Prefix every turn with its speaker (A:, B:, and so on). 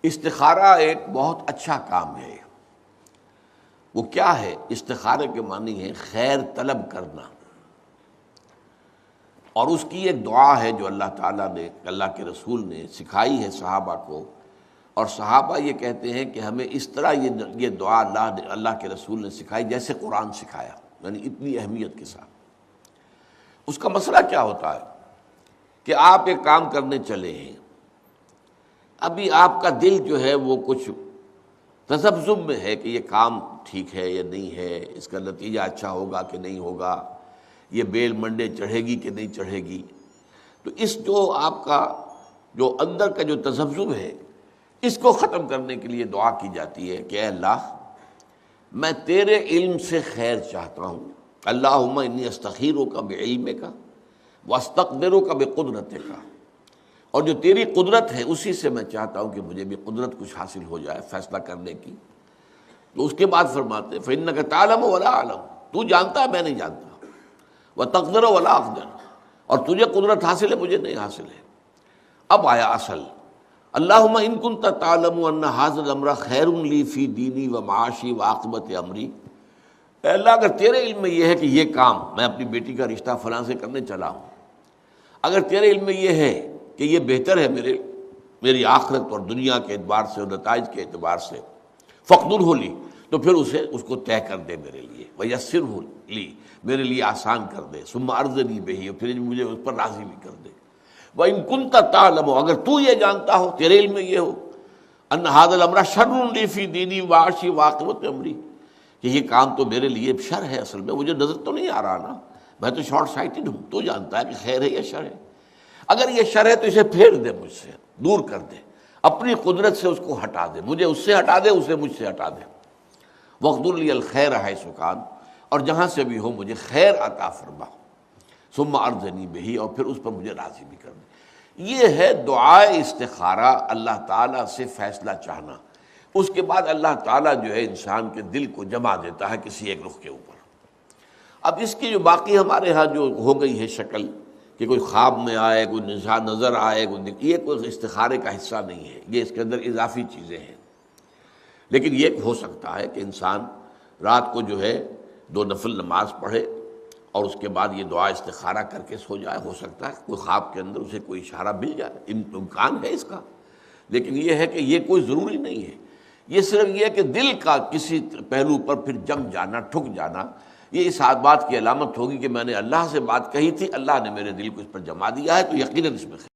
A: استخارہ ایک بہت اچھا کام ہے۔ وہ کیا ہے؟ استخارے کے معنی ہے خیر طلب کرنا، اور اس کی ایک دعا ہے جو اللہ تعالیٰ نے، اللہ کے رسول نے سکھائی ہے صحابہ کو، اور صحابہ یہ کہتے ہیں کہ ہمیں اس طرح یہ دعا اللہ کے رسول نے سکھائی جیسے قرآن سکھایا، یعنی اتنی اہمیت کے ساتھ۔ اس کا مسئلہ کیا ہوتا ہے کہ آپ ایک کام کرنے چلے ہیں، ابھی آپ کا دل جو ہے وہ کچھ تذبذب میں ہے کہ یہ کام ٹھیک ہے یا نہیں ہے، اس کا نتیجہ اچھا ہوگا کہ نہیں ہوگا، یہ بیل منڈے چڑھے گی کہ نہیں چڑھے گی۔ تو اس جو آپ کا جو اندر کا جو تذبذب ہے، اس کو ختم کرنے کے لیے دعا کی جاتی ہے کہ اے اللہ، میں تیرے علم سے خیر چاہتا ہوں، اللہم انی استخیرک بعلمک واستقدرک بقدرتک، اور جو تیری قدرت ہے اسی سے میں چاہتا ہوں کہ مجھے بھی قدرت کچھ حاصل ہو جائے فیصلہ کرنے کی۔ تو اس کے بعد فرماتے ہیں فإنک تعلم ولا اعلم، تو جانتا ہے میں نہیں جانتا، وتقدر ولا اقدر، اور تجھے قدرت حاصل ہے مجھے نہیں حاصل ہے۔ اب آیا اصل، اللہم ان کنت تعلم ان ھذا الامر خیر لی فی دینی و معاشی و عاقبت امری، اے اللہ اگر تیرے علم میں یہ ہے کہ یہ کام میں اپنی بیٹی کا رشتہ فلاں سے کرنے چلا ہوں، اگر تیرے علم میں یہ ہے کہ یہ بہتر ہے میری آخرت اور دنیا کے اعتبار سے اور نتائج کے اعتبار سے، فقدرہ لی، تو پھر اس کو طے کر دے میرے لیے، ویسرہ لی، میرے لیے آسان کر دے، ثم ارضنی بہ، اور پھر مجھے اس پر راضی بھی کر دے۔ وَإِن كُنتَ تَعْلَمُ، اگر تو یہ جانتا ہو، تیرے علم میں یہ ہو، ان ھذا الامر شر لی فی دینی وعاشی وعاقبۃ امری، کہ یہ کام تو میرے لیے شر ہے، اصل میں مجھے نظر تو نہیں آ رہا نا، میں تو شارٹ سائٹڈ ہوں، تو جانتا ہے کہ خیر ہے یا شر ہے۔ اگر یہ شر ہے تو اسے پھیر دے، مجھ سے دور کر دے، اپنی قدرت سے اس کو ہٹا دے، مجھے اس سے ہٹا دے، اسے مجھ سے ہٹا دے۔ وَاقْدُرْ لِي الْخَيْرَ حَيْثُ كَانَ، اور جہاں سے بھی ہو مجھے خیر عطا فرما، ثُمَّ أَرْضِنِي بِهِ، اور پھر اس پر مجھے راضی بھی کر دے۔ یہ ہے دعائے استخارہ، اللہ تعالیٰ سے فیصلہ چاہنا۔ اس کے بعد اللہ تعالیٰ جو ہے انسان کے دل کو جما دیتا ہے کسی ایک رخ کے اوپر۔ اب اس کی جو باقی ہمارے ہاں جو ہو گئی ہے شکل کہ کوئی خواب میں آئے، کوئی نظر آئے، یہ کوئی استخارے کا حصہ نہیں ہے، یہ اس کے اندر اضافی چیزیں ہیں۔ لیکن یہ ہو سکتا ہے کہ انسان رات کو جو ہے 2 نفل نماز پڑھے اور اس کے بعد یہ دعا استخارہ کر کے سو جائے، ہو سکتا ہے کوئی خواب کے اندر اسے کوئی اشارہ مل جائے، امکان ہے اس کا، لیکن یہ ہے کہ یہ کوئی ضروری نہیں ہے۔ یہ صرف یہ ہے کہ دل کا کسی پہلو پر پھر جم جانا، ٹھک جانا، یہ اس بات کی علامت ہوگی کہ میں نے اللہ سے بات کہی تھی، اللہ نے میرے دل کو اس پر جما دیا ہے، تو یقیناً اس میں